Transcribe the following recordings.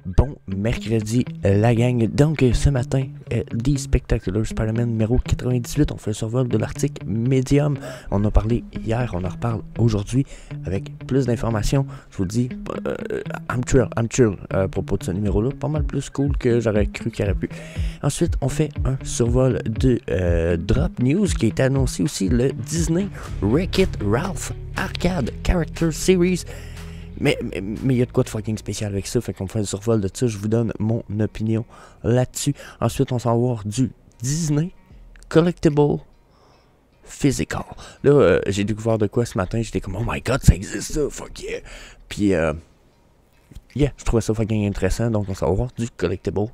Bon mercredi, la gang. Donc, ce matin, The Spectacular Spider-Man numéro 98. On fait le survol de l'article Medium. On a parlé hier, on en reparle aujourd'hui avec plus d'informations. Je vous le dis, I'm chill à propos de ce numéro-là. Pas mal plus cool que j'aurais cru qu'il aurait pu. Ensuite, on fait un survol de Drop News qui a été annoncé aussi, le Disney Wreck-It Ralph Arcade Character Series. Mais il y a de quoi de fucking spécial avec ça, fait qu'on fait un survol de ça, je vous donne mon opinion là-dessus. Ensuite, on s'en va voir du Disney Collectible Physical. Là, j'ai découvert de quoi ce matin, j'étais comme, oh my god, ça existe ça, fuck yeah. Puis, yeah, je trouvais ça fucking intéressant, donc on s'en va voir du Collectible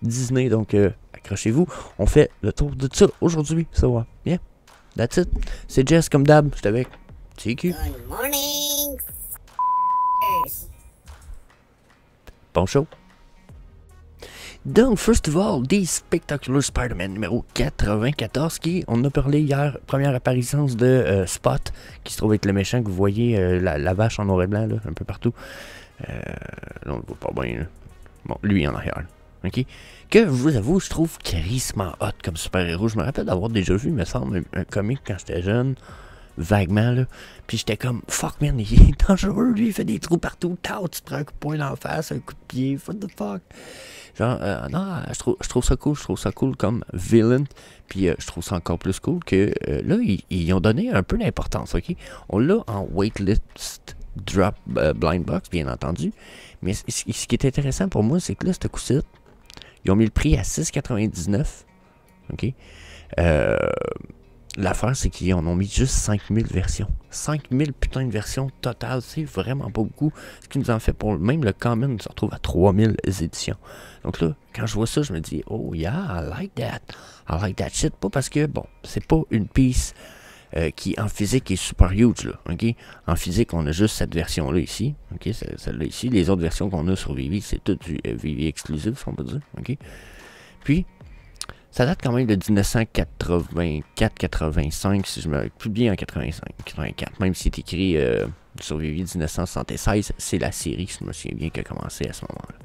Disney, donc accrochez-vous, on fait le tour de ça aujourd'hui, ça va, yeah, that's it. C'est Jess comme d'hab, j'étais avec TQ. Good morning. Bon show. Donc, first of all, The Spectacular Spider-Man numéro 94, qui, on a parlé hier, première apparition de Spot, qui se trouve être le méchant que vous voyez, la vache en noir et blanc, là, un peu partout. Là, on le voit pas bien, là. Bon, lui en arrière, ok? Que, je vous avoue, je trouve charisme hot comme super-héros. Je me rappelle d'avoir déjà vu, il me semble, un comic quand j'étais jeune. Vaguement, là. Puis j'étais comme, fuck man, il est dangereux, lui, il fait des trous partout. Tao, tu te prends un coup de poing d'en face, un coup de pied, what the fuck. Genre, non, je trouve ça cool comme villain. Puis je trouve ça encore plus cool que, là, ils ont donné un peu d'importance, ok? On l'a en waitlist drop blind box, bien entendu. Mais ce qui est intéressant pour moi, c'est que là, ce coup-ci, ils ont mis le prix à 6,99, ok? L'affaire, c'est qu'ils en ont mis juste 5000 versions. 5000 putain de versions totales, c'est vraiment pas beaucoup. Ce qui nous en fait pour même le Common se retrouve à 3000 éditions. Donc là, quand je vois ça, je me dis, oh yeah, I like that. I like that shit. Pas parce que, bon, c'est pas une piece qui en physique est super huge, là, ok? En physique, on a juste cette version-là ici, ok? Celle-là ici. Les autres versions qu'on a sur Vivi, c'est tout du Vivi exclusif, si on peut dire, ok? Puis, ça date quand même de 1984-85, si je me publié en 85-84, même si c'est écrit sur Vivi 1976, c'est la série, je me souviens bien, qui a commencé à ce moment-là.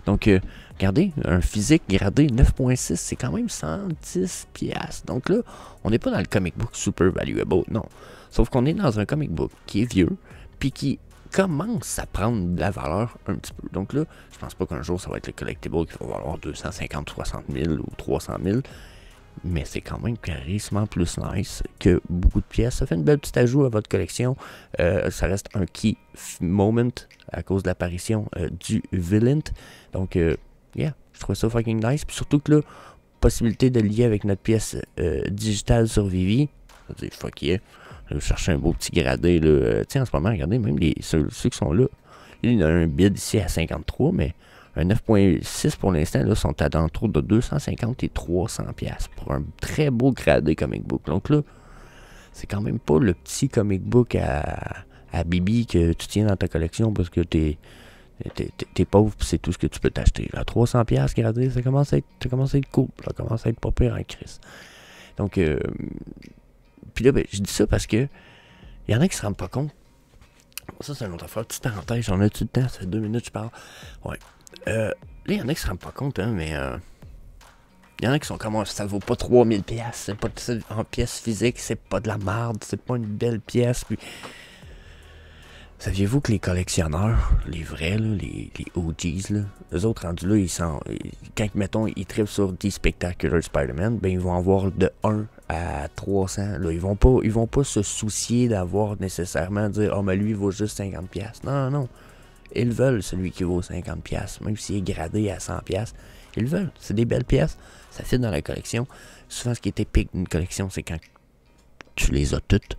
Donc, regardez, un physique gradé 9.6, c'est quand même 110 piastres. Donc là, on n'est pas dans le comic book super valuable, non. Sauf qu'on est dans un comic book qui est vieux, puis qui commence à prendre de la valeur un petit peu. Donc là, je pense pas qu'un jour ça va être le collectible qui va valoir 250, 60 000 ou 300 000. Mais c'est quand même carrément plus nice que beaucoup de pièces. Ça fait une belle petite ajout à votre collection. Ça reste un key moment à cause de l'apparition du villain. Donc, yeah, je trouve ça fucking nice. Puis surtout que là, possibilité de lier avec notre pièce digitale sur Vivi. Ça veut dire fuck yeah. Je chercher un beau petit gradé, là. Tiens, en ce moment, regardez, même ceux qui sont là. Il y a un bid ici à 53, mais un 9.6 pour l'instant, là, sont à l'entour de 250 et 300 pièces pour un très beau gradé comic book. Donc là, c'est quand même pas le petit comic book à Bibi que tu tiens dans ta collection parce que t'es pauvre et c'est tout ce que tu peux t'acheter. Là, 300 pièces gradé, ça commence à être cool. Ça commence à être pas pire en crise. Donc, puis là, ben, je dis ça parce que il y en a qui se rendent pas compte. Ça, c'est une autre affaire. Petite parenthèse, j'en ai tout le temps, ça fait 2 minutes que je parle. Ouais. Là, il y en a qui se rendent pas compte, hein, mais il y en a qui sont comme, ça vaut pas 3000 pièces, c'est pas en pièces physiques, c'est pas de la merde, c'est pas une belle pièce. Puis, saviez-vous que les collectionneurs, les vrais, là, les OGs, là, eux autres rendus là, quand, mettons, ils trippent sur The Spectacular Spider-Man, ben ils vont avoir de 1 à 300. Là, ils vont pas se soucier d'avoir nécessairement dire, oh, mais lui, il vaut juste 50 pièces. Non, non. Ils veulent celui qui vaut 50 pièces, même s'il est gradé à 100 pièces. Ils veulent. C'est des belles pièces. Ça fit dans la collection. Souvent, ce qui est épique d'une collection, c'est quand tu les as toutes.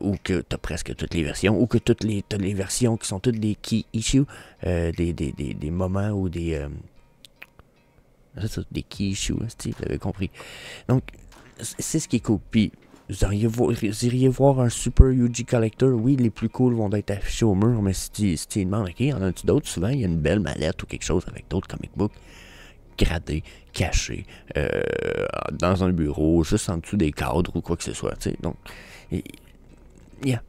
Ou que tu as presque toutes les versions, ou que t'as les versions qui sont toutes des key issues, des moments ou des key issues, hein, vous avez compris. Donc, c'est ce qui est cool. Puis, vous iriez voir un Super UG Collector, oui, les plus cool vont être affichés au mur, mais si tu demandes, ok, y en a-tu d'autres? Souvent, il y a une belle mallette ou quelque chose avec d'autres comic books gradés, cachés, dans un bureau, juste en dessous des cadres ou quoi que ce soit, tu sais. Donc, yeah.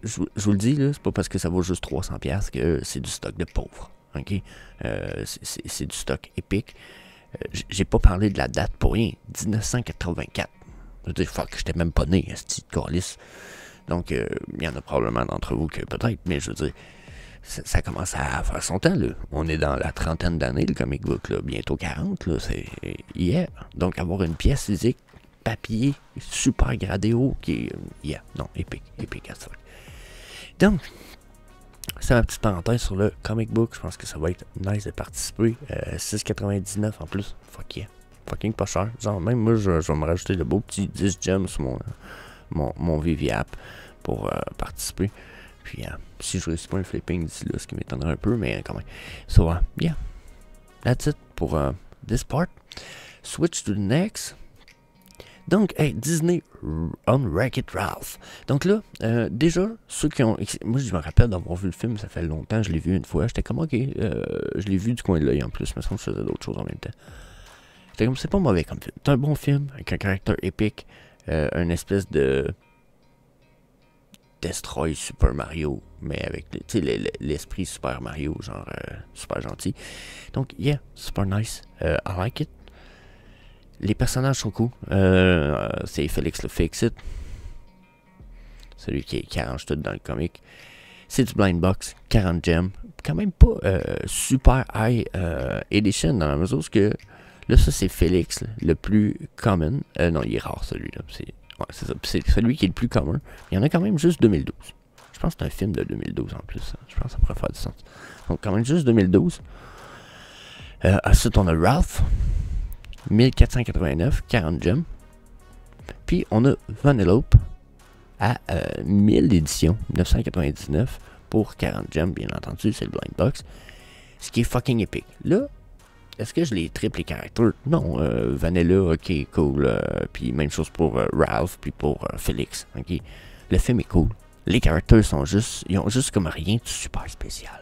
Je vous le dis, là, c'est pas parce que ça vaut juste 300$ que c'est du stock de pauvres. ok? C'est du stock épique. J'ai pas parlé de la date pour rien. 1984. Je veux dire, fuck, j'étais même pas né, ce de calice. Donc, il y en a probablement d'entre vous que peut-être, mais je veux dire, ça commence à faire son temps, là. On est dans la trentaine d'années, le comic book, là. Bientôt 40, là. C'est hier. Donc, avoir une pièce physique, papier, super gradé haut, qui est, non, épique as fuck. Donc, c'est ma petite parenthèse sur le comic book. Je pense que ça va être nice de participer. 6,99 en plus. Fuck yeah. Fucking pas cher. Genre, même moi, je vais me rajouter le beau petit 10 gems sur mon VV app pour participer. Puis, si je réussis pas un flipping d'ici là, ce qui m'étonnerait un peu, mais quand même. So, yeah. That's it pour this part. Switch to the next. Donc, hey, Disney on Wreck-It Ralph. Donc là, déjà, ceux qui ont... Moi, je me rappelle d'avoir vu le film, ça fait longtemps, je l'ai vu une fois. J'étais comme, ok, je l'ai vu du coin de l'œil en plus, mais ça me faisait d'autres choses en même temps. J'étais comme, c'est pas mauvais comme film. C'est un bon film, avec un caractère épique, une espèce de... Destroy Super Mario, mais avec l'esprit Super Mario, genre super gentil. Donc, yeah, super nice. I like it. Les personnages sont cool. C'est Félix le Fix-It. Celui qui arrange tout dans le comic. C'est du blind box, 40 gems. Quand même pas super high edition dans la mesure où que là, ça c'est Félix, le plus common. Non, il est rare celui-là. Ouais, c'est ça. C'est celui qui est le plus commun. Il y en a quand même juste 2012. Je pense que c'est un film de 2012 en plus. Je pense que ça pourrait faire du sens. Donc, quand même juste 2012. Ensuite, on a Ralph. 1489, 40 gems. Puis, on a Vanellope à 1000 éditions, 999 pour 40 gems, bien entendu. C'est le blind box. Ce qui est fucking épique. Là, est-ce que je les triple les caractères? Non, Vanilla, ok, cool. Puis même chose pour Ralph, puis pour Félix, ok. Le film est cool. Les caractères sont juste, ils ont juste comme rien de super spécial.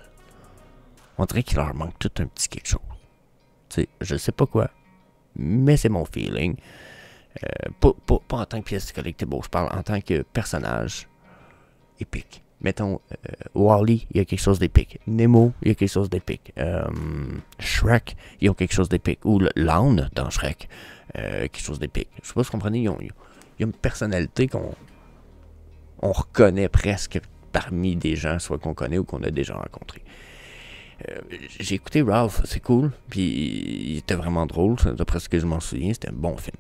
On dirait qu'il leur manque tout un petit quelque chose. Tu sais, je sais pas quoi, mais c'est mon feeling. Pas en tant que pièce collectible, je parle en tant que personnage épique. Mettons, Wall-E, il y a quelque chose d'épique. Nemo, il y a quelque chose d'épique. Shrek, ils ont quelque chose d'épique. Ou Lawn dans Shrek, quelque chose d'épique. Je sais pas si vous comprenez, il y a une personnalité qu'on reconnaît presque parmi des gens, soit qu'on connaît ou qu'on a déjà rencontré. J'ai écouté Ralph, c'est cool, puis il était vraiment drôle, d'après ce que je m'en souviens, c'était un bon film.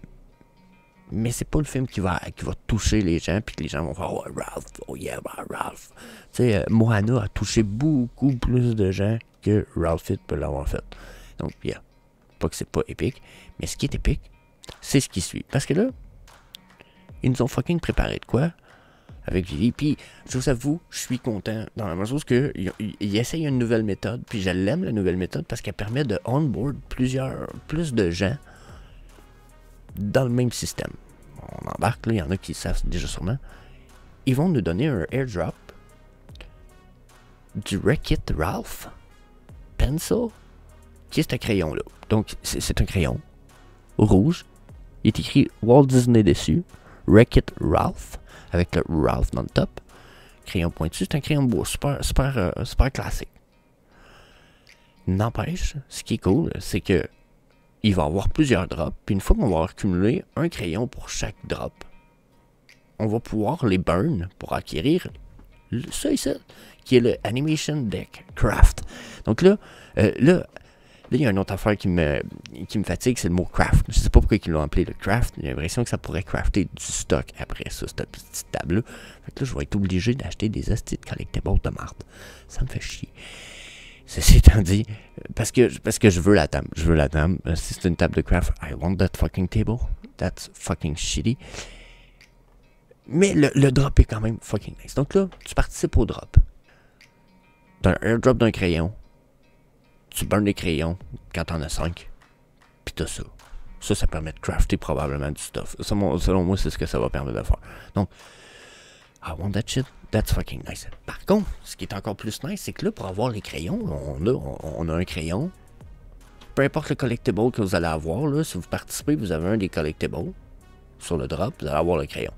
Mais c'est pas le film qui va toucher les gens, puis que les gens vont faire « Oh, Ralph, oh yeah, Ralph ». Tu sais, Moana a touché beaucoup plus de gens que Ralph It peut l'avoir fait. Donc, yeah, pas que c'est pas épique, mais ce qui est épique, c'est ce qui suit. Parce que là, ils nous ont fucking préparé de quoi avec Vivi, puis je vous avoue, je suis content dans la mesure où ils essayent une nouvelle méthode, puis je l'aime la nouvelle méthode parce qu'elle permet de onboard plus de gens dans le même système. On embarque, là, il y en a qui savent déjà sûrement. Ils vont nous donner un airdrop du Wreck-It Ralph Pencil, qui est ce crayon-là. Donc, c'est un crayon rouge. Il est écrit Walt Disney dessus. Wreck-It Ralph, avec le Ralph dans le top. Crayon pointu, c'est un crayon de bois super classique. N'empêche, ce qui est cool, c'est que il va y avoir plusieurs drops, puis une fois qu'on va avoir cumulé un crayon pour chaque drop, on va pouvoir les burn pour acquérir ça ici, qui est le Animation Deck Craft. Donc là, il y a une autre affaire qui me fatigue, c'est le mot craft. Je sais pas pourquoi ils l'ont appelé le craft. J'ai l'impression que ça pourrait crafter du stock après ça, cette petite table-là. Fait que là, je vais être obligé d'acheter des hosties de collectibles de marde. Ça me fait chier. Ceci étant dit, parce que je veux la table. Je veux la table. Si c'est une table de craft, I want that fucking table. That's fucking shitty. Mais le drop est quand même fucking nice. Donc là, tu participes au drop. T'as un airdrop d'un crayon. Tu burns des crayons quand t'en as 5. Puis t'as ça. Ça permet de crafter probablement du stuff. Selon moi, c'est ce que ça va permettre de faire. Donc, I want that shit. That's fucking nice. Par contre, ce qui est encore plus nice, c'est que là, pour avoir les crayons, on a un crayon. Peu importe le collectible que vous allez avoir, là, si vous participez, vous avez un des collectibles. Sur le drop, vous allez avoir le crayon.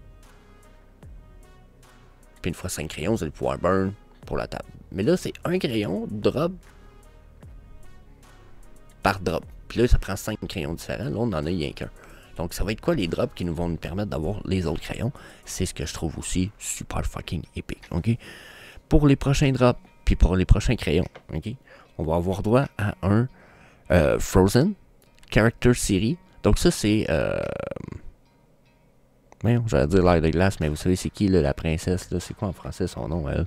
Puis une fois 5 crayons, vous allez pouvoir burn pour la table. Mais là, c'est un crayon, drop, par drop. Puis là, ça prend 5 crayons différents. Là, on en a rien qu'un. Donc, ça va être quoi les drops qui nous vont nous permettre d'avoir les autres crayons? C'est ce que je trouve aussi super fucking épique. OK? Pour les prochains drops, puis pour les prochains crayons, OK? On va avoir droit à un Frozen Character Series. Donc, ça, c'est... j'allais dire l'air de glace, mais vous savez, c'est qui, là, la princesse, là? C'est quoi en français son nom, elle?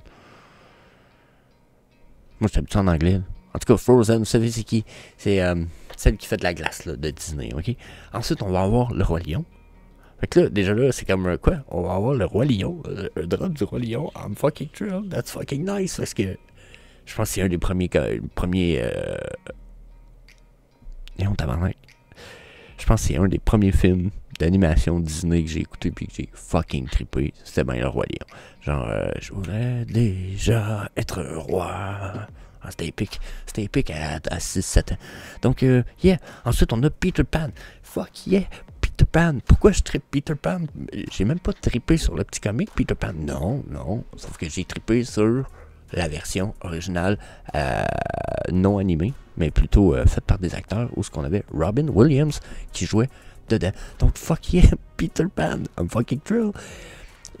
Moi, je habitué en anglais, là. En tout cas, Frozen, vous savez c'est qui? C'est celle qui fait de la glace là, de Disney, ok? Ensuite, on va avoir le Roi Lion. Fait que là, déjà là, c'est comme quoi? On va avoir le Roi Lion, un drop du Roi Lion. I'm fucking thrilled, that's fucking nice. Parce que je pense que c'est un des premiers tabarnak. Je pense que c'est un des premiers films d'animation Disney que j'ai écouté puis que j'ai fucking trippé. C'était bien le Roi Lion. Genre, je voudrais déjà être roi. Ah, c'était épique. C'était épique à 6-7 ans. Donc, yeah. Ensuite, on a Peter Pan. Fuck yeah. Peter Pan. Pourquoi je trippe Peter Pan? J'ai même pas trippé sur le petit comic Peter Pan. Non. Sauf que j'ai trippé sur la version originale non animée, mais plutôt faite par des acteurs où ce qu'on avait Robin Williams qui jouait dedans. Donc, fuck yeah. Peter Pan. I'm fucking thrilled.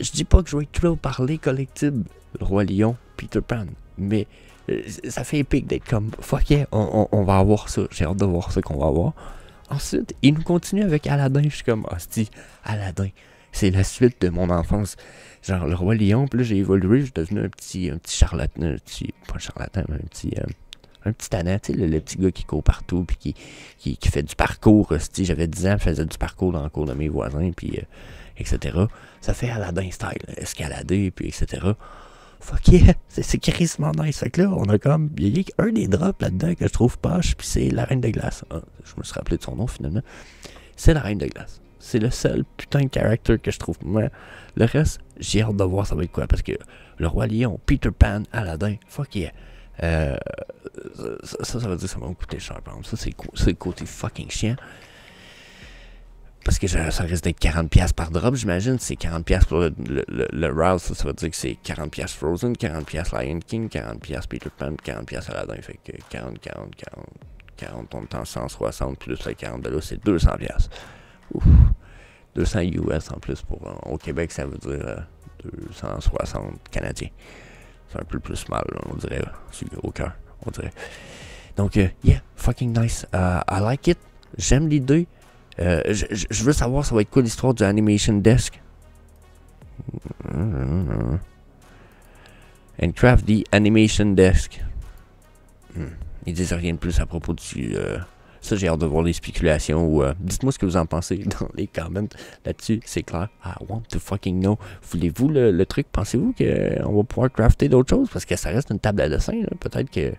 Je dis pas que je vais être thrilled par les collectibles Le Roi Lion, Peter Pan, mais ça fait épique d'être comme fuck yeah, on va avoir ça. J'ai hâte de voir ce qu'on va avoir. Ensuite, il nous continue avec Aladdin. Je suis comme, hostie, Aladdin. C'est la suite de mon enfance. Genre, le Roi Lion, puis là, j'ai évolué. Je suis devenu un petit charlatan. Pas un charlatan, mais un petit tannant. Tu sais, le petit gars qui court partout, puis qui fait du parcours. Hostie, j'avais 10 ans, je faisais du parcours dans le cours de mes voisins, puis etc. Ça fait Aladdin style. Escalader, puis etc. Fuck yeah, c'est crissement nice. Fait que là, on a comme, il y a un des drops là-dedans que je trouve poche, puis c'est la Reine de Glace. Ah, je me suis rappelé de son nom finalement. C'est la Reine de Glace. C'est le seul putain de character que je trouve. Moi, le reste, j'ai hâte de voir ça va être quoi, parce que le Roi Lion, Peter Pan, Aladdin, fuck yeah. Ça veut dire que ça va me coûter cher, par exemple. Ça, c'est le côté fucking chiant. Parce que ça risque d'être 40$ par drop, j'imagine. C'est 40$ pour le Rouse. Ça veut dire que c'est 40$ Frozen, 40$ Lion King, 40$ Peter Pan, 40$ Aladdin. Fait que 40, on est en 160 plus les 40$, c'est 200$. Ouf. 200 US en plus. Au Québec, ça veut dire 260 Canadiens. C'est un peu plus mal, là, on dirait. Au cœur, on dirait. Donc, yeah, fucking nice. I like it. J'aime l'idée. Je veux savoir ça va être quoi l'histoire du Animation Desk. And craft the Animation Desk. Ils disent rien de plus à propos du... ça, j'ai hâte de voir les spéculations. Ou, dites-moi ce que vous en pensez dans les comments là-dessus. C'est clair. I want to fucking know. Voulez-vous le truc? Pensez-vous qu'on va pouvoir crafter d'autres choses? Parce que ça reste une table à dessin. Peut-être que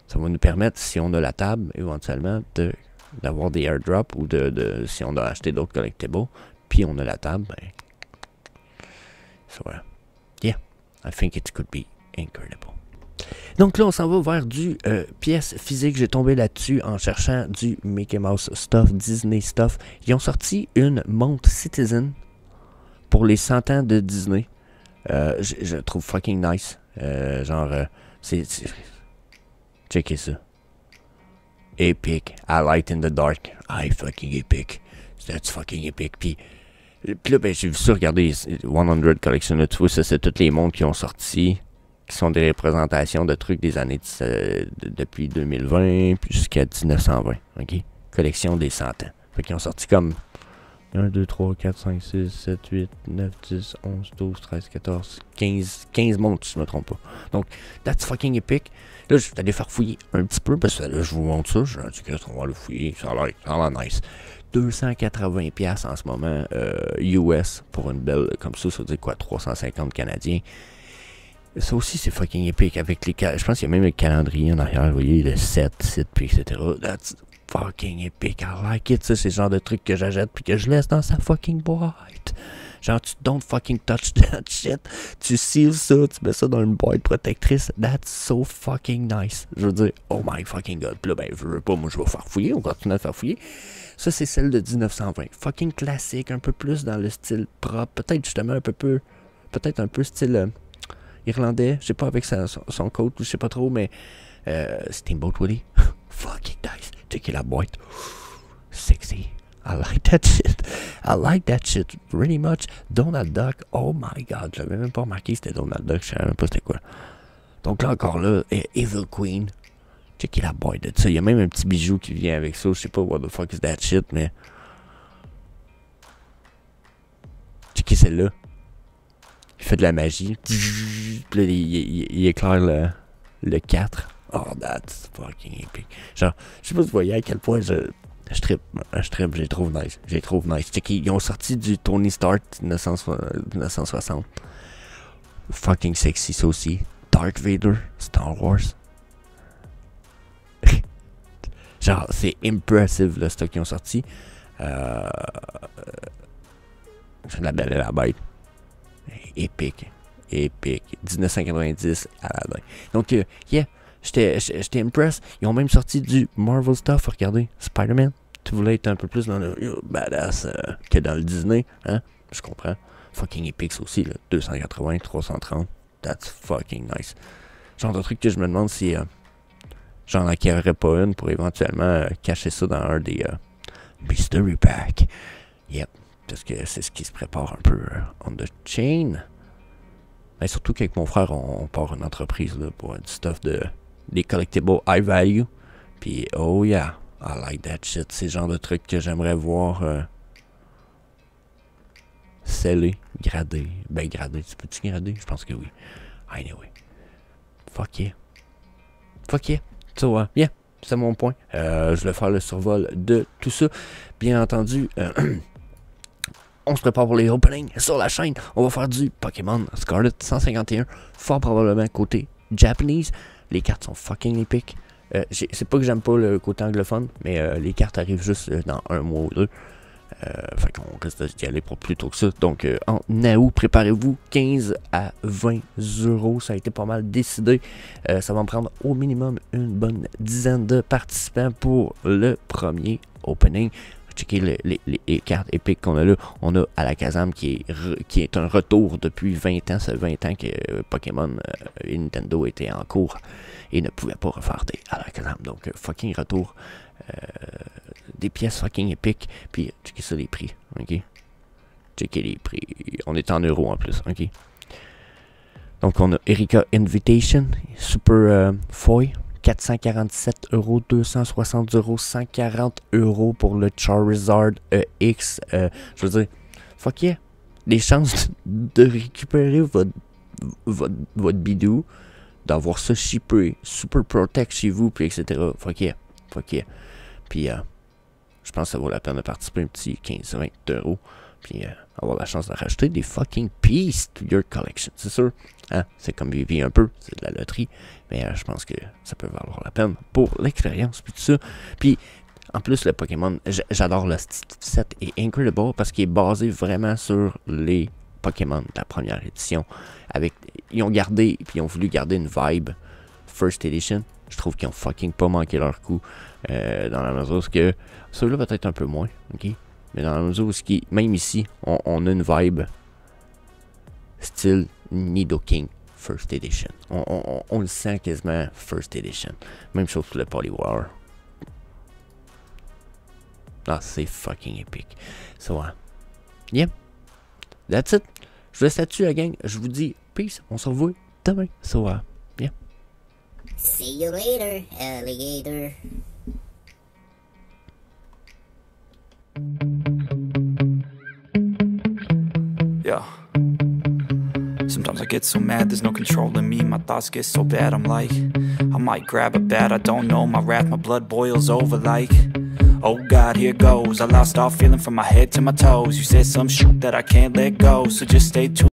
ça va nous permettre, si on a la table, éventuellement, d'avoir des airdrops ou si on a acheté d'autres collectibles, puis on a la table, ben... So, yeah, I think it could be incredible. Donc là, on s'en va vers du pièces physiques. J'ai tombé là-dessus en cherchant du Mickey Mouse stuff, Disney stuff. Ils ont sorti une montre Citizen pour les 100 ans de Disney. Je trouve fucking nice. C'est... Checkez ça. Epic. I light in the dark. I fucking epic. That's fucking epic. Puis là, ben, j'ai vu ça, regardez, 100 Collection, là, tu vois, ça, c'est toutes les montres qui ont sorti, qui sont des représentations de trucs des années depuis 2020 jusqu'à 1920. OK? Collection des 100 ans. Fait qu'ils ont sorti comme 1, 2, 3, 4, 5, 6, 7, 8, 9, 10, 11, 12, 13, 14, 15 montres, si je ne me trompe pas. Donc, that's fucking epic. Là, je vais aller faire fouiller un petit peu, parce que là, je vous montre ça. Je dis que on va le fouiller. Ça a l'air nice. 280$ en ce moment US pour une belle comme ça veut dire quoi, 350 Canadiens. Ça aussi, c'est fucking épique. Avec les je pense qu'il y a même le calendrier en arrière, vous voyez, le 7, puis etc. That's fucking epic. I like it. Ça, c'est le genre de truc que j'achète puis que je laisse dans sa fucking boîte. Genre, tu don't fucking touch that shit. Tu seals ça, tu mets ça dans une boîte protectrice. That's so fucking nice. Je veux dire, oh my fucking god. Puis là, ben, je veux pas, moi, je vais faire fouiller. On continue à faire fouiller. Ça, c'est celle de 1920. Fucking classique, un peu plus dans le style propre. Peut-être justement peut-être un peu style irlandais. Je sais pas, avec son coat, je sais pas trop, mais Steamboat Willie. Fucking nice. Checker la boîte. Sexy. I like that shit. I like that shit really much. Donald Duck, oh my god, j'avais même pas remarqué c'était Donald Duck, je savais même pas c'était quoi. Donc là encore là, Evil Queen. Checker la boîte de ça. Il y a même un petit bijou qui vient avec ça. Je sais pas what the fuck is that shit, mais. Checker celle-là. Il fait de la magie. Puis là, il éclaire le 4. Oh, that's fucking epic. Genre, je sais pas si vous voyez à quel point je trippe, je les trouve nice. Je les trouve nice. Checker, ils ont sorti du Tony Stark 1960. Fucking sexy, ça aussi. Darth Vader, Star Wars. Genre, c'est impressive le stock qu'ils ont sorti. La Belle et la Bête. Épique. 1990 à la main. Donc, yeah, j'étais impressed. Ils ont même sorti du Marvel stuff. Regardez, Spider-Man. Tu voulais être un peu plus dans le badass que dans le Disney. Hein? Je comprends. Fucking épique aussi, là. 280, 330. That's fucking nice. Genre de truc que je me demande si j'en acquerrais pas une pour éventuellement cacher ça dans un des Mystery Pack. Yep. Parce que c'est ce qui se prépare un peu on the chain. Mais surtout qu'avec mon frère, on part une entreprise là, pour du stuff des collectibles high value. Puis, oh yeah, I like that shit. C'est le genre de truc que j'aimerais voir scellé, gradé. Ben, gradé. Tu peux-tu grader? Je pense que oui. Anyway. Fuck yeah. Fuck yeah. So, yeah. C'est mon point. Je vais faire le survol de tout ça. Bien entendu, on se prépare pour les openings sur la chaîne. On va faire du Pokémon Scarlet 151. Fort probablement côté Japanese. Les cartes sont fucking épiques. C'est pas que j'aime pas le côté anglophone, mais les cartes arrivent juste dans un mois ou deux. Fait qu'on risque d'y aller pour plus tôt que ça. Donc en août, préparez-vous 15 à 20 euros. Ça a été pas mal décidé. Ça va me prendre au minimum une bonne dizaine de participants pour le premier opening. Checker les cartes épiques qu'on a là. On a Alakazam qui est un retour depuis 20 ans. Ça fait 20 ans que Pokémon et Nintendo étaient en cours et ne pouvaient pas refaire des Alakazam. Donc fucking retour. Des pièces fucking épiques. Puis checker ça les prix. Ok. Checker les prix. On est en euros en plus. Ok. Donc on a Erika Invitation. Super Foy. 447 euros, 260 euros, 140 euros pour le Charizard EX. Je veux dire, fuck yeah. Les chances de récupérer votre bidou, d'avoir ça shippé, Super Protect chez vous, puis etc. Fuck yeah. Fuck yeah. Puis, je pense que ça vaut la peine de participer un petit 15-20 euros. Puis, avoir la chance de racheter des fucking pieces to your collection. C'est sûr. Hein? C'est comme vivre un peu. C'est de la loterie. Mais je pense que ça peut valoir la peine pour l'expérience. Puis tout ça. Puis, en plus, le Pokémon, j'adore le set est incredible parce qu'il est basé vraiment sur les Pokémon de la première édition. Ils ont gardé, puis ils ont voulu garder une vibe First Edition. Je trouve qu'ils ont fucking pas manqué leur coup. Dans la mesure où que ceux-là peut-être un peu moins. Ok. Mais dans la mesure où même ici, on a une vibe style Nidoking First Edition. On le sent quasiment First Edition. Même chose pour le Poliwhirl. Ah, c'est fucking épique. So, yeah. That's it. Je vous laisse là-dessus, la gang. Je vous dis peace. On se revoit demain. So, yeah. See you later, alligator. Yeah. Sometimes I get so mad, there's no controlling me. My thoughts get so bad, I'm like, I might grab a bat, I don't know. My wrath, my blood boils over like, oh God, here goes. I lost all feeling from my head to my toes. You said some shit that I can't let go, so just stay tuned.